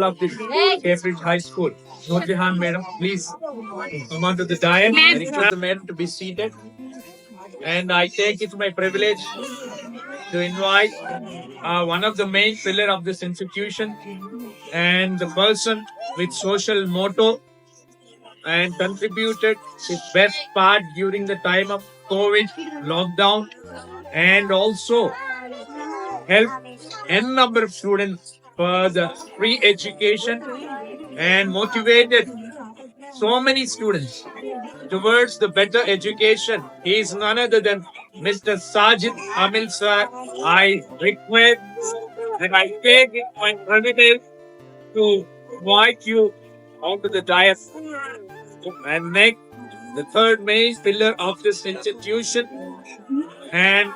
principal of the Cambridge High School, Nurjahan Madam, please come on to the dais. I request the madam to be seated. And I take it my privilege to invite one of the main pillar of this institution and the person with social motto and contributed his best part during the time of COVID lockdown and also helped n number of students for the free education and motivated so many students towards the better education. He is none other than Mr. Sajid Amil sir. I request and I take it my privilege to invite you onto the dais and make the third main pillar of this institution and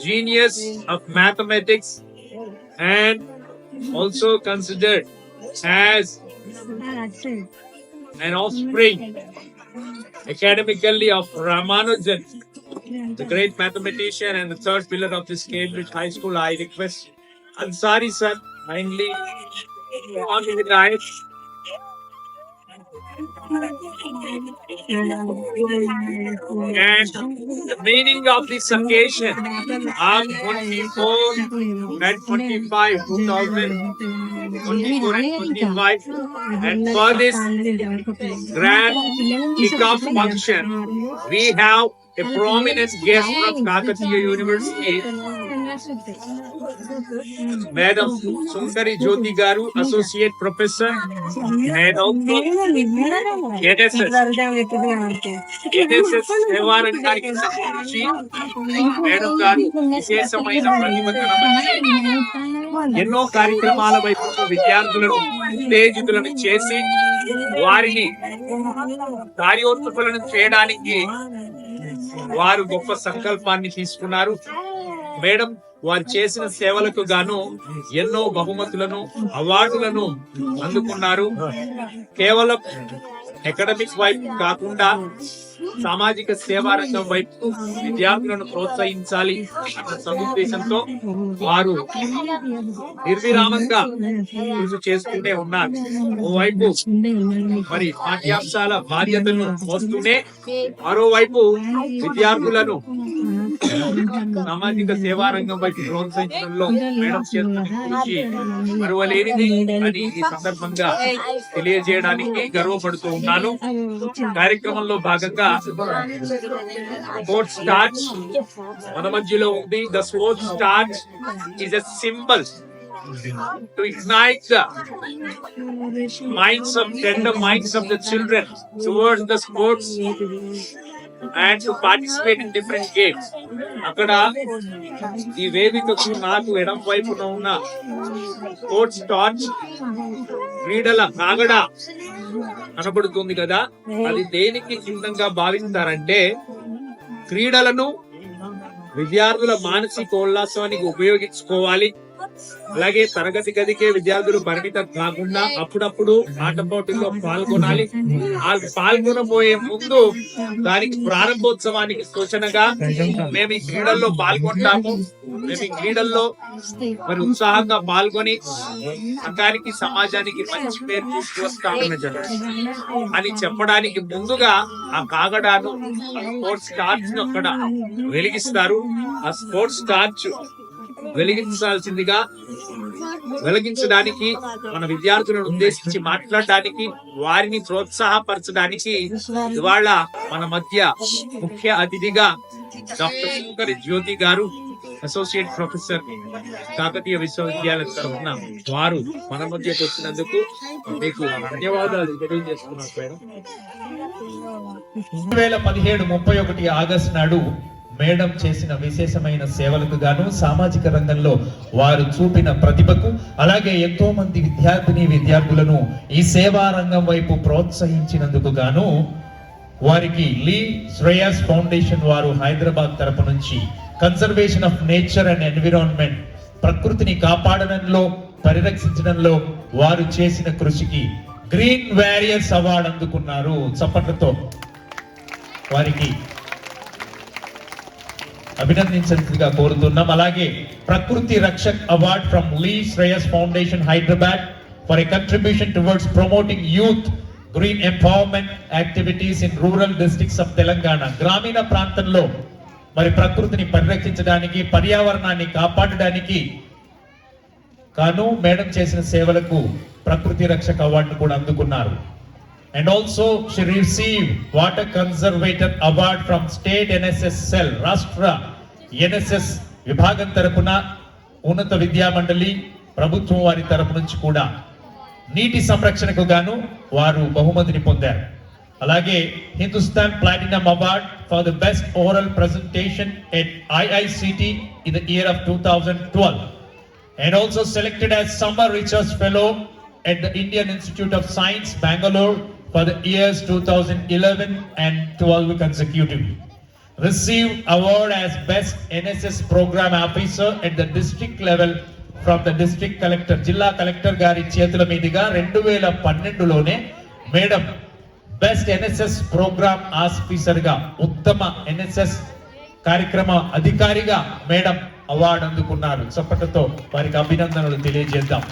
genius of mathematics and also considered as an offspring academically of Ramanujan, the great mathematician and the third pillar of this Cambridge High School. I request Ansari sir kindly on the dais. And the meaning of this occasion of 24 and 25, 2024 and 25, and for this grand kickoff function, we have a prominent guest from Kakatiya University, Madam Sundari Jyoti Garu, Associate Professor, and also NSS సేవారంగానికి సంబంధించి madam గారు విశేషమైన ఎన్నో కార్యక్రమాల వైపు విద్యార్థులను ఉత్తేజితులను చేసి వారిని కార్యోత్పకులను చేయడానికి వారు గొప్ప సంకల్పాన్ని తీసుకున్నారు. మేడం వారు చేసిన సేవలకు గాను ఎన్నో బహుమతులను అవార్డులను అందుకున్నారు. కేవలం అకాడమిక్ వైపు కాకుండా సామాజిక సేవా రంగం వైపు విద్యార్థులను ప్రోత్సహించాలి అన్న సదుద్దేశంతో వారు నిర్విరామంగా కృషి చేస్తూనే ఉన్నారు. ఓవైపు మరి పాఠ్యాంశాల బాధ్యతలను మోస్తూనే మరోవైపు విద్యార్థులను సామాజిక సేవా రంగం వైపు ప్రోత్సహించడంలో మేడం చేస్తున్న కృషి మరువలేనిది అని ఈ సందర్భంగా తెలియజేయడానికి గర్వపడుతూ ఉన్నాను. కార్యక్రమంలో భాగంగా స్పోర్ట్స్ టార్చ్ మన మధ్యలో ఉంది. The sports torch is a symbol to ignite the tender minds of the children towards the sports and to participate in different games. అక్కడ ఈ వేదికకు నాకు ఎడం వైపున ఉన్న స్పోర్ట్స్ టార్చ్ క్రీడల కాగడ కనబడుతుంది కదా, అది దేనికి చిహ్నంగా భావిస్తారంటే క్రీడలను విద్యార్థుల మానసికోల్లాసానికి ఉపయోగించుకోవాలి. అలాగే తరగతి గదికే విద్యార్థులు పరిమితం కాకుండా అప్పుడప్పుడు ఆట పోటీల్లో పాల్గొనాలి. పాల్గొనబోయే ముందు దానికి ప్రారంభోత్సవానికి సూచనగా మేము ఈ క్రీడల్లో పాల్గొంటాము, మేము ఈ క్రీడల్లో మరి ఉత్సాహంగా పాల్గొని సంఘానికి సమాజానికి మంచి పేరు తీసుకొస్తామని అని చెప్పడానికి ముందుగా ఆ కాగడాను స్పోర్ట్స్ టార్చ్ ను అక్కడ వెలిగిస్తారు. ఆ స్పోర్ట్స్ టార్చ్ వెలిగించడానికి మన విద్యార్థులను ఉద్దేశించి మాట్లాడడానికి వారిని ప్రోత్సాహపరచడానికి ఇవాళ మన మధ్య ముఖ్య అతిథిగా డాక్టర్ సుందరి జ్యోతి గారు, అసోసియేట్ ప్రొఫెసర్ కాకతీయ విశ్వవిద్యాలయం తరఫున వారు మన మధ్యకు వచ్చినందుకు మీకు ధన్యవాదాలు తెలియజేస్తున్నారు మేడం. 2017 31 ఆగస్టు నాడు మేడం చేసిన విశేషమైన సేవలకు గాను, సామాజిక రంగంలో వారు చూపిన ప్రతిభకు, అలాగే ఎంతో మంది విద్యార్థులను ఈ సేవా రంగం వైపు ప్రోత్సహించినందుకు గాను వారికి లీ శ్రేయస్ ఫౌండేషన్ వారు హైదరాబాద్ తరపు నుంచి conservation of nature and environment, ప్రకృతిని కాపాడడంలో పరిరక్షించడంలో వారు చేసిన కృషికి గ్రీన్ వారియర్స్ అవార్డు అందుకున్నారు. చప్పట్లతో వారికి అభినందించాల్సిందిగా కోరుతున్నాం. అలాగే ప్రకృతి రక్షక్ అవార్డ్ ఫ్రమ్ లీ Shreyas foundation Hyderabad for a contribution towards promoting youth green empowerment activities in rural districts of Telangana. గ్రామీణ ప్రాంతంలో మరి ప్రకృతిని పరిరక్షించడానికి, పర్యావరణాన్ని కాపాడడానికి గాను మేడం చేసిన సేవలకు ప్రకృతి రక్షక అవార్డును కూడా అందుకున్నారు. And also she received Water Conservator Award from State NSS Cell, రాష్ట్ర NSS విభాగం తరపున ఉన్నత విద్యా మండలి ప్రభుత్వం వారి తరపు నుంచి కూడా నీటి సంరక్షణకు గాను వారు బహుమతిని పొందారు. అలాగే Hindustan platinum award for the best oral presentation at IICT in the year of 2012 and also selected as Summer Research Fellow at the Indian Institute of Science, Bangalore for the years 2011 and 12 consecutively. Received award as Best NSS Program Officer at the district level from the district collector, జిల్లా collector గారి చేతుల మీదుగా 2012లోనే madam best NSS program officer గా, ఉత్తమ NSS కార్యక్రమ అధికారిగా madam award అందుకున్నారు. చప్పట్లతో వారికి అభినందనలు తెలియజేద్దాం.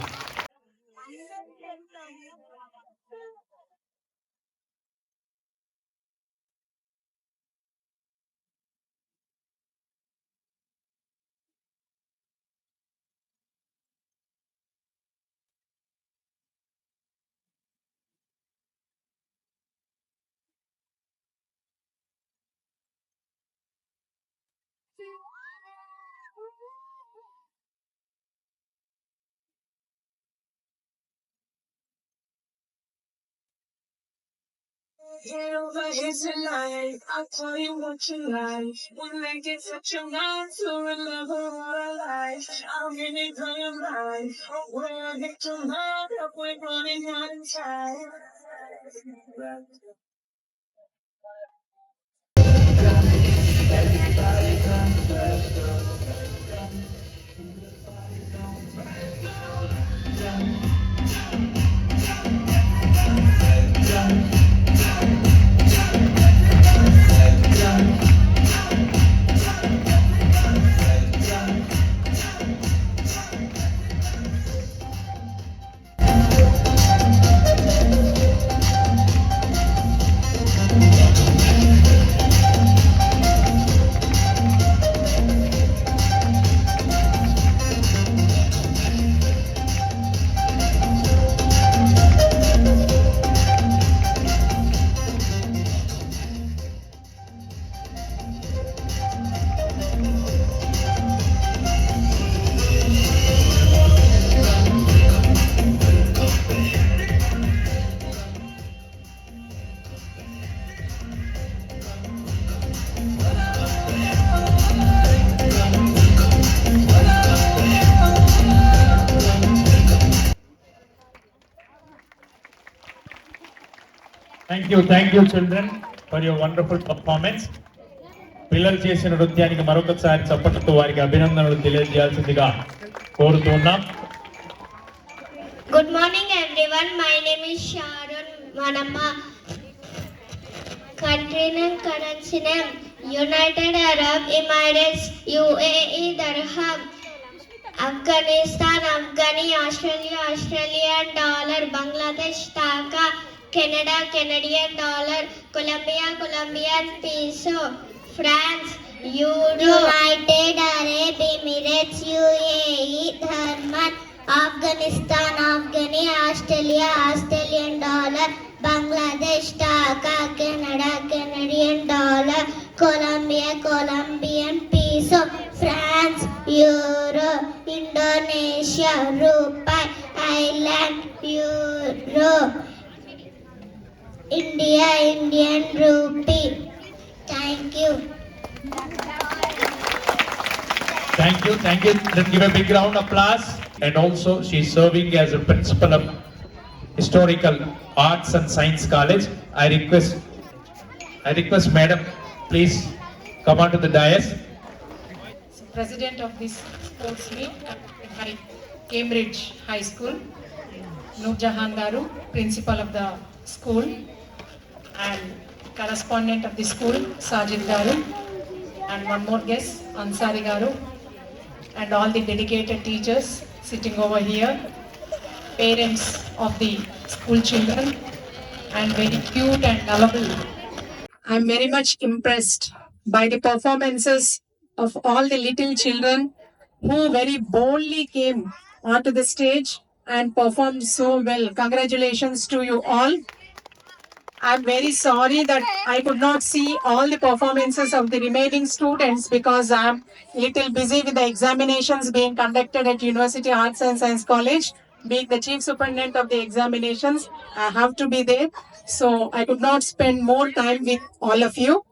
Head over heels in life, I'll tell you what you like. When they get such a mind to remember what I like, I'm in it for your life. Where I get your mind up, we're running out of time. Thank you children for your wonderful performance. పిల్లలు చేసిన నృత్యానికి మరొకసారి చప్పట్లతో వారికి అభినందనలు తెలియజేయాల్సిందిగా కోరుతున్నాం. Good morning everyone. My name is Sharon Manamma. Country name, currency name, United Arab Emirates, UAE Dirham, Afghanistan, Afghani, Australia, Australian dollar, Bangladesh Taka, Canada, Canadian dollar, Colombia, Colombian peso, France, Euro, United Arab Emirates, UAE Dirham, Afghanistan, Afghani, Australia, Australian dollar, Bangladesh Taka, Canada, Canadian dollar, Colombia, Colombian peso, France, Euro, Indonesia, Rupee, Ireland, Euro, India, Indian rupee. Thank you. Thank you. Let's give a big round of applause. And also she is serving as a principal of Historical Arts and Science College. I request madam, please come on to the dais. President of this sports meet at Cambridge High School, Noor Jahan Garu, principal of the school, and correspondent of the school, Sajid Garu, and one more guest, Ansari Garu, and all the dedicated teachers sitting over here, parents of the school children and very cute and lovable. I'm very much impressed by the performances of all the little children who very boldly came onto the stage and performed so well. Congratulations to you all. I'm very sorry that I could not see all the performances of the remaining students because I'm little busy with the examinations being conducted at University Arts and Science College. Being the chief superintendent of the examinations, I have to be there. So I could not spend more time with all of you.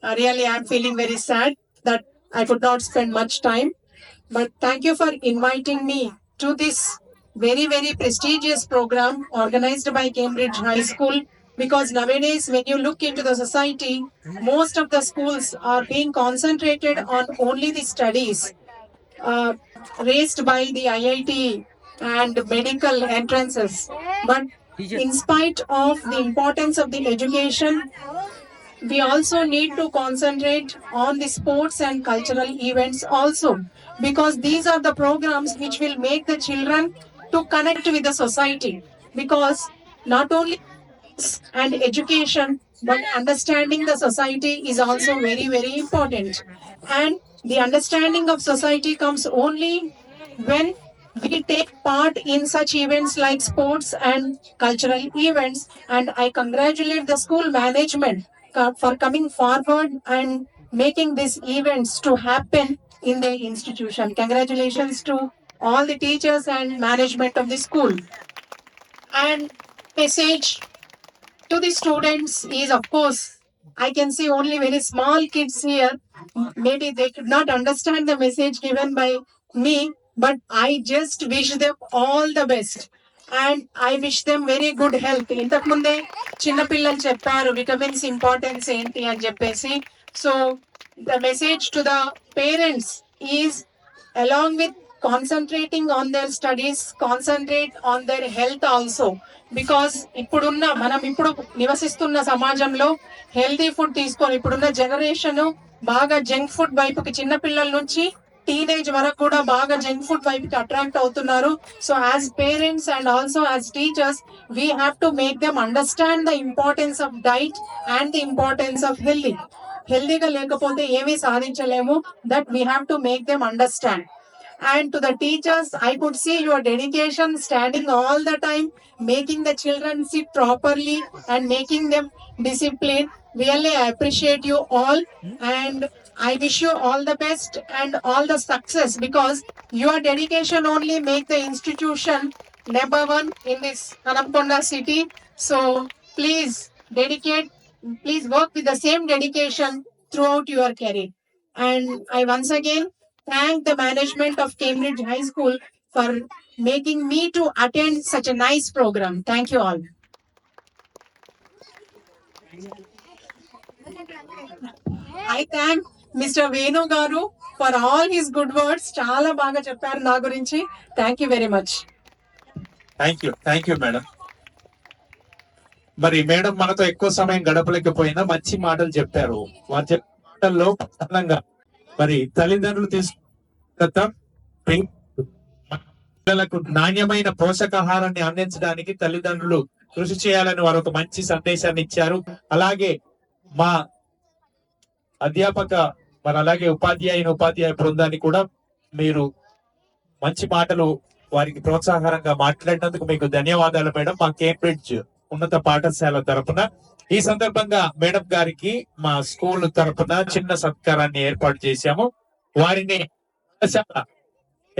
Really, I'm feeling very sad that I could not spend much time. But thank you for inviting me to this very, very prestigious program organized by Cambridge High School. Because nowadays, when you look into the society, most of the schools are being concentrated on only the studies uh, raised by the IIT and medical entrances. But in spite of the importance of the education, we also need to concentrate on the sports and cultural events also, because these are the programs which will make the children to connect with the society, because not only and education but understanding the society is also very, very important. And the understanding of society comes only when we take part in such events like sports and cultural events. And I congratulate the school management for coming forward and making these events to happen in the institution. Congratulations to all the teachers and management of the school. And message to the students is, of course, I can see only very small kids here. Maybe they could not understand the message given by me, but I just wish them all the best. And I wish them very good health. ఇంతకు ముందే చిన్నపిల్లలు చెప్పారు vitamins importance ఏంటి అని చెప్పేసి. So the message to the parents is, along with concentrating on their studies, concentrate on their health also. Because మనం ఇప్పుడు నివసిస్తున్న సమాజంలో హెల్తీ ఫుడ్ తీసుకొని ఇప్పుడున్న జనరేషన్ బాగా జంక్ ఫుడ్ వైపుకి చిన్న పిల్లల నుంచి టీనేజ్ వరకు కూడా బాగా జంక్ ఫుడ్ వైపుకి అట్రాక్ట్ అవుతున్నారు. So as parents and also as teachers we have to make them understand the importance of diet and the importance of హెల్తీగా లేకపోతే ఏమీ సాధించలేము. That we have to make them understand. And to the teachers, I could see your dedication, standing all the time, making the children sit properly and making them disciplined. Really, I appreciate you all, and I wish you all the best and all the success, because your dedication only make the institution number one in this Hanakonda city. So please please work with the same dedication throughout your career. And I once again thank the management of Cambridge High School for making me to attend such a nice program. Thank you all. I thank Mr. Venu Garu for all his good words. Chala baga chepparu na gurinchi. Thank you very much. Thank you madam. మరి madam మనతో ఎక్కువ సమయం గడపలేకపోయినా మంచి మాటలు చెప్పారు. వారు చెప్పిన మాటల్లో ప్రధానంగా మరి తల్లిదండ్రులు పిల్లలకు నాణ్యమైన పోషకాహారాన్ని అందించడానికి తల్లిదండ్రులు కృషి చేయాలని వారు ఒక మంచి సందేశాన్ని ఇచ్చారు. అలాగే మా అధ్యాపక మరి అలాగే ఉపాధ్యాయ బృందాన్ని కూడా మీరు మంచి మాటలు వారికి ప్రోత్సాహకరంగా మాట్లాడినందుకు మీకు ధన్యవాదాలు మేడం, మా కేంబ్రిడ్జ్ ఉన్నత పాఠశాల తరపున. ఈ సందర్భంగా మేడం గారికి మా స్కూల్ తరపున చిన్న సత్కారాన్ని ఏర్పాటు చేశాము. వారిని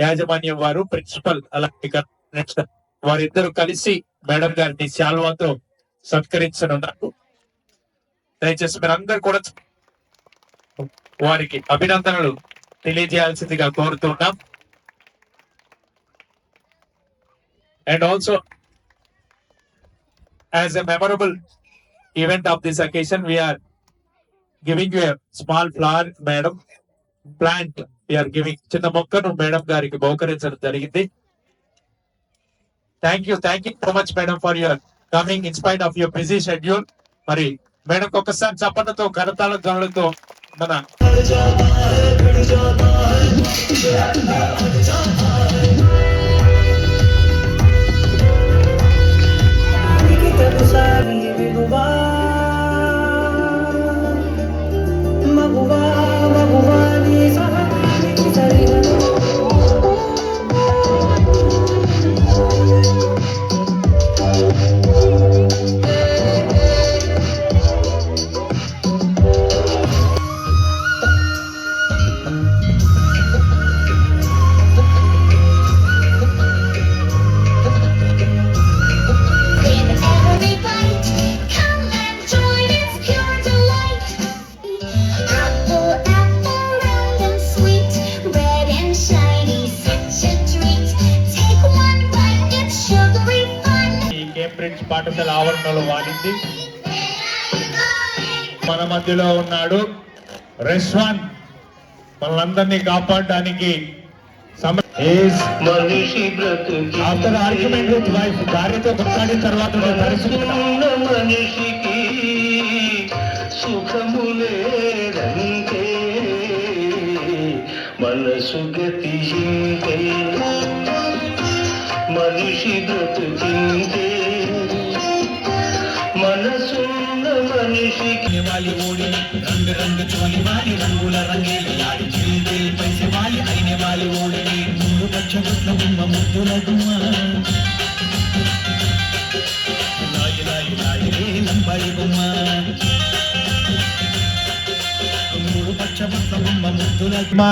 యాజమాన్యం వారు, ప్రిన్సిపల్ అలాగే వారిద్దరు కలిసి మేడం గారిని శాల్వాతో సత్కరించనున్నారు. దయచేసి మీరందరూ కూడా వారికి అభినందనలు తెలియజేయాల్సిందిగా కోరుతున్నాం. And also, as a memorable event of this occasion, we are giving you a small flower, madam, plant. We are giving చిన్న మొక్కను మేడం గారికి బహుకరించడం జరిగింది. Thank you so much madam for your coming in spite of your busy schedule. మరి madam ఒక్కసారి చప్పట్లతో కరతాళ ధ్వనులతో మన Cambridge పాఠశాల ఆవరణలో వాడింది. మన మధ్యలో ఉన్నాడు రెస్వాన్, మనలందరినీ కాపాడడానికి ఆఫ్టర్ ఆర్గ్యుమెంట్ విత్ వైఫ్, భార్యతో కొట్లాడిన తర్వాత మనిషికి సుఖములేదంటే మనసు గతింటే మనిషి బ్రతుకింటే మనసున్న మనిషికి వాలి ఓడి రంग रंग चोली वाली రంగుల రంగేలి ఆడి చిల్లి పైసే వాలి అయినే వాలి ఓడి మూడు పచ్చగుట్ల గుమ్మ ముద్దుల గుమ్మ లాయి లాయి లాయి రే లంబాడి గుమ్మ మూడు పచ్చగుట్ల గుమ్మ ముద్దుల గుమ్మ.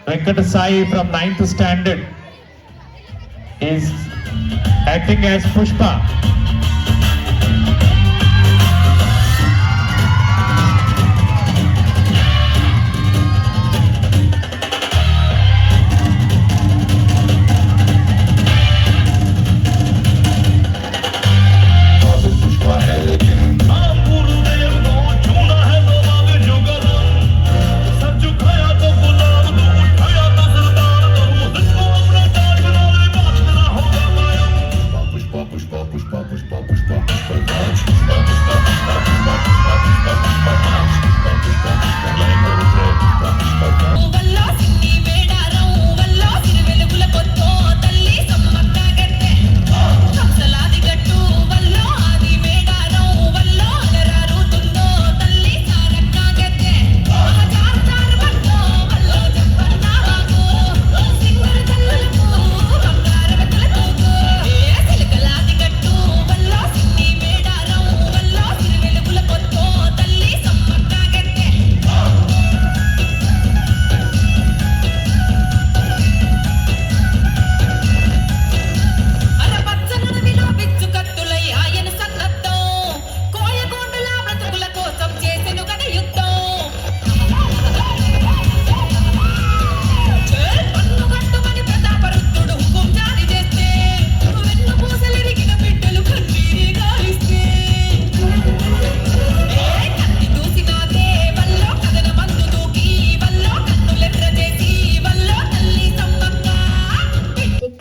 Venkata Sai from 9th standard is acting as Pushpa.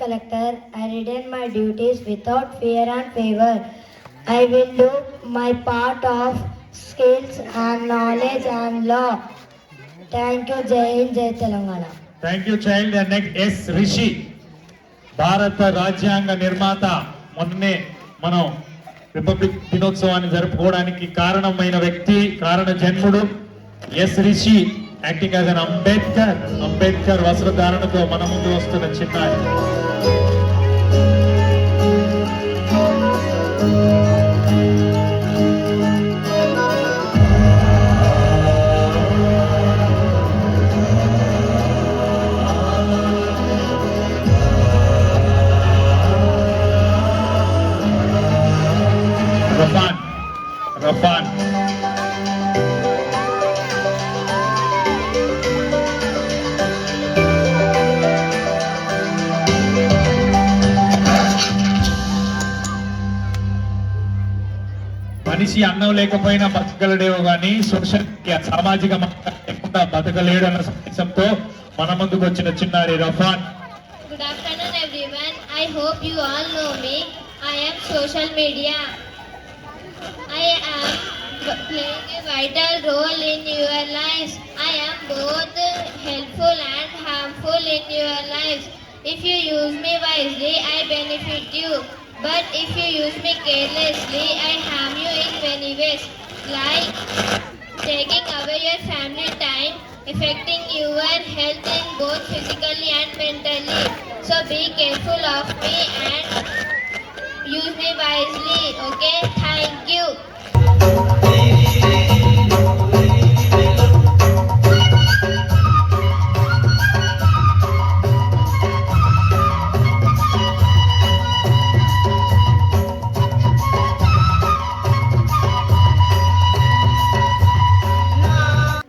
Collector, I return my duties without fear and favor. I will do my part of skills and knowledge and law. Thank you, Jai Hind, Jai Telangana. Thank you, child. And next S. Rishi, భారత రాజ్యాంగ నిర్మాత. మొన్ననే మనం republic దినోత్సవాన్ని జరుపుకోవడానికి కారణమైన వ్యక్తి, కారణ జన్ముడు S Rishi, acting as an Ambedkar వస్త్రధారణతో మన ముందు వస్తున్న చిన్నారి. రఫాన్ మనిషి అన్నం లేకపోయినా బతకగలడేమో కానీ సోషల్ సామాజిక లేకుండా బతకలేడు అన్న సందేశంతో మన ముందుకు వచ్చిన చిన్నారి రఫాన్. Good afternoon, everyone. I hope you all know me. I am social media. I am playing a vital role in your lives. I am both helpful and harmful in your lives. If you use me wisely, I benefit you. But if you use me carelessly, I harm you in many ways, like taking away your family time, affecting your health in both physically and mentally. So be careful of me and use me wisely, okay? Thank you.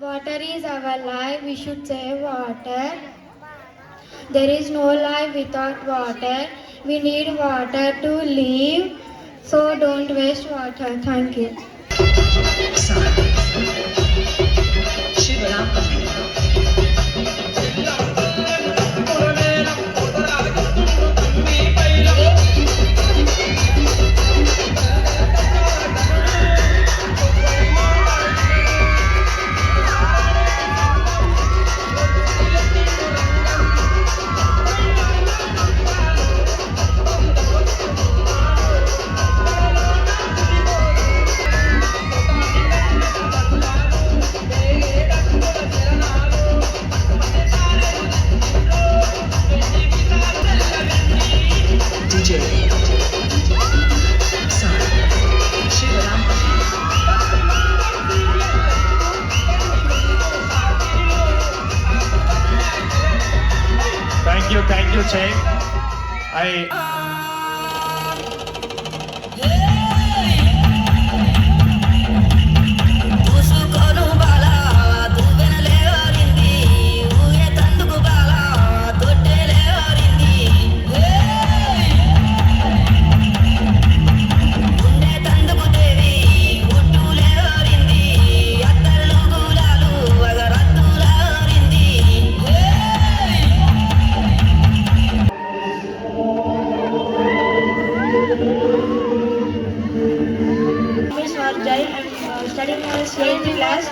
Water is our life, we should save water. There is no life without water. We need water to live. So don't waste water. Thank you. Thank you, Chay. Miss Varjai, I'm studying as 8th class.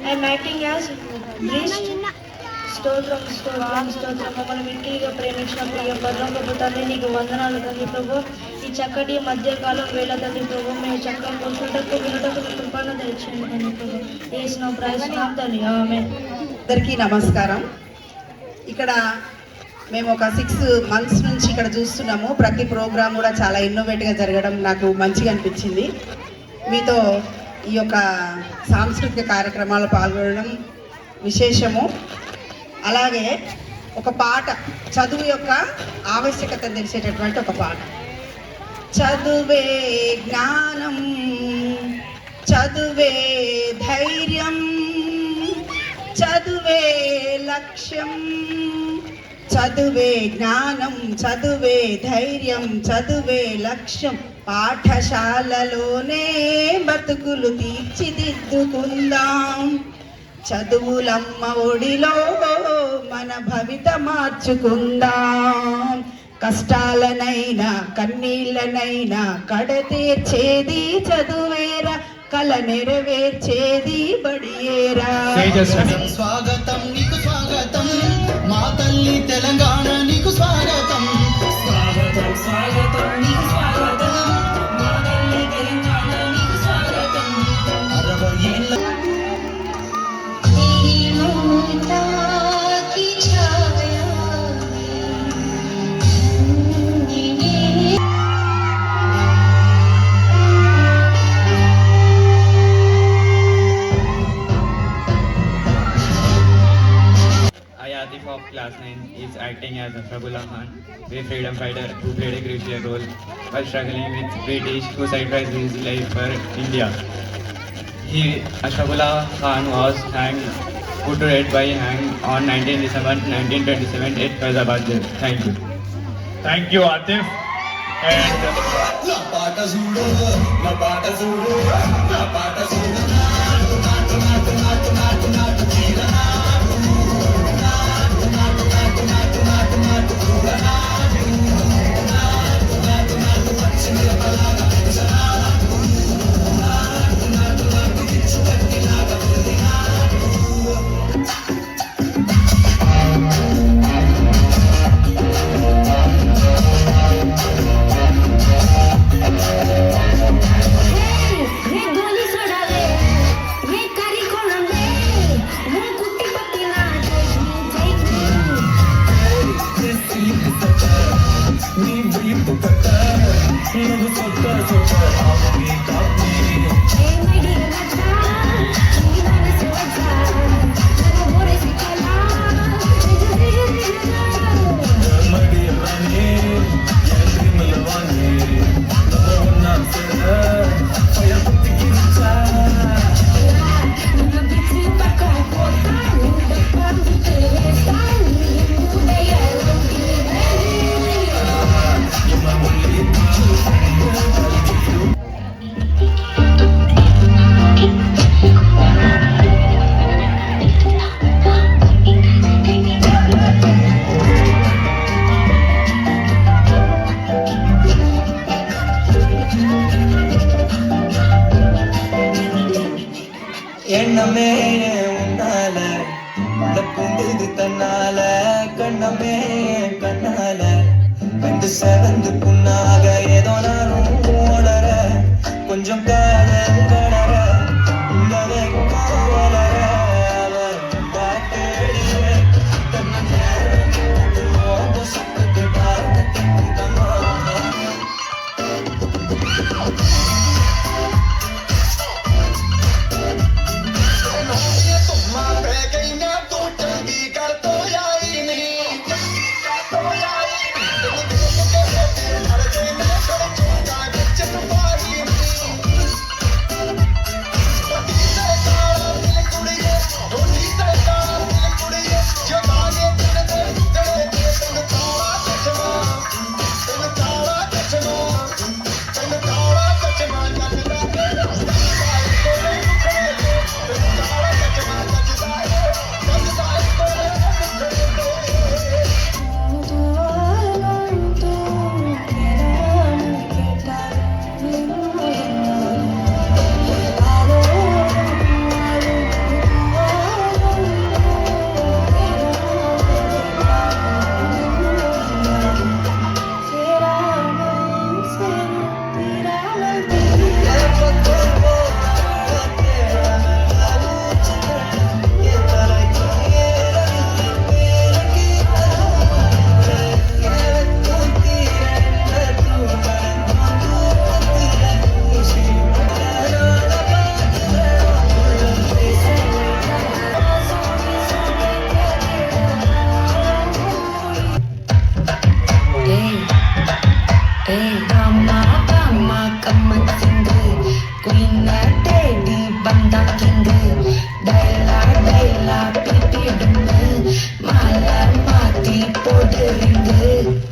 I'm acting as priest. స్తోత్రం స్తోత్రం స్తోత్రం మమ్మల్ని మిక్కిలిగా ప్రేమించిన ప్రియ పరలోకపు తండ్రి నీకు వందనాలు తండ్రి ప్రభు. ఈ చక్కటి మధ్యకాలం వేళ తండ్రి ప్రభు మేము చక్కగా కూర్చుంటకు వినుటకు కృపను తెచ్చింది తండ్రి ప్రభు. చేసిన ప్రయత్నం తండ్రి ఆమేన్. అందరికీ నమస్కారం. ఇక్కడ మేము ఒక 6 months నుంచి ఇక్కడ చూస్తున్నాము. ప్రతి ప్రోగ్రామ్ కూడా చాలా ఇన్నోవేట్గా జరగడం నాకు మంచిగా అనిపించింది. మీతో ఈ యొక్క సాంస్కృతిక కార్యక్రమాల్లో పాల్గొనడం విశేషము. అలాగే ఒక పాట, చదువు యొక్క ఆవశ్యకత తెలిసేటటువంటి ఒక పాట. చదువే జ్ఞానం, చదువే ధైర్యం, చదువే లక్ష్యం, చదువే జ్ఞానం, చదువే ధైర్యం, చదువే లక్ష్యం. పాఠశాలలోనే బతుకులు తీర్చిదిద్దుకుందాం. చదువులమ్మ ఒడిలో మన భవిత మార్చుకుందాం. కష్టాలనైనా కన్నీళ్ళనైనా కడతీర్చేది చదువేరా, కల నెరవేర్చేది బడియేరా. స్వాగతం నీకు స్వాగతం, మా తల్లి తెలంగాణ నీకు స్వాగతం. స్వాగతం స్వాగతం నీకు స్వాగతం, మా తల్లి తెలంగాణ నీకు స్వాగతం. 60 ఏళ్ళ Atif of class 9 is acting as Ashrafullah Khan, a freedom fighter who played a crucial role while struggling with British who sacrificed his life for India. Ashrafullah Khan was put to death by hang on 19 December 1927 at Faizabad jail. Thank you. Thank you, Atif. And నా పాట చూడు, నా పాట చూడు, నా పాట చూడు. నాటు నాటు నాటు నాటు నాటు చీరనాడు, నాటు నాటు నాటు నాటు నాటు నాటు కూరనాడు, నాటు నాటు నాటు పచ్చిమిరపలాగా పెంచనాడు, నాటు నాటు నాటు పిచ్చు పట్టిలాగా పెరిగినాడు. Hey, hey, goli soda le. எண்ணமே உன்னால உள்ள பூந்தது தன்னால கண்ணமே கண்ணால கண்டு செவந்து புண்ணாக ஏதோ நானும் ஓடற கொஞ்சம் காதல் வளர உள்ளவே காவலர அவர் பாட்டேடி தன்னை சுத்தத்தை பார்த்தமா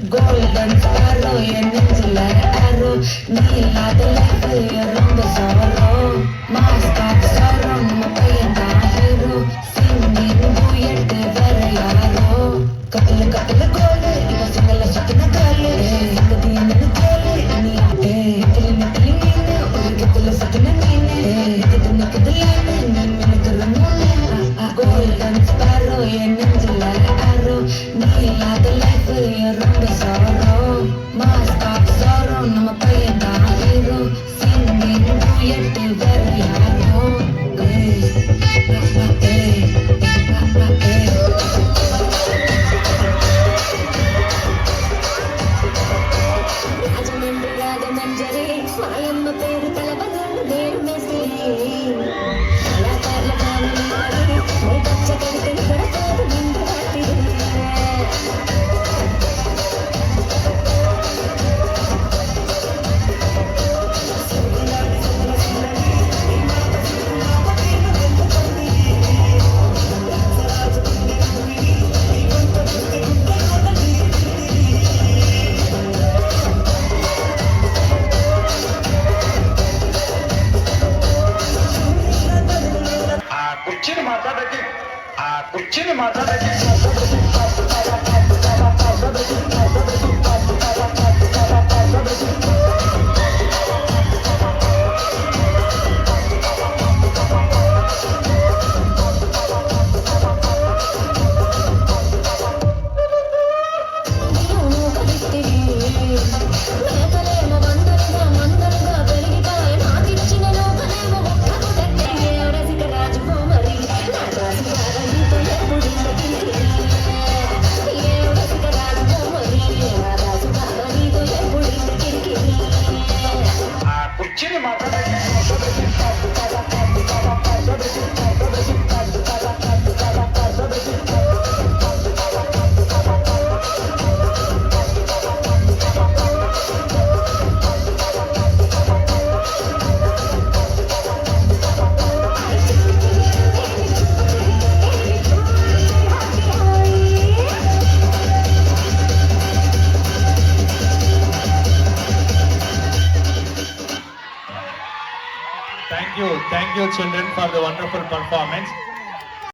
Golden sparrow, en ningel arrow, nila the life, rumba sorrow, mask sorrow, nama payanda hero, singing duet varayaro, couple gole, iva singala sukina gale, inga dina gale, ni tilina, urigitula sukina nine, kidana kidalane, nimena karamune, golden sparrow, en ningel arrow, nila the life, rumba sorrow, mask sorrow, nama payanda hero, singing duet varayaro, కుర్చీని మాట్లాడకి Thank you children for the wonderful performance.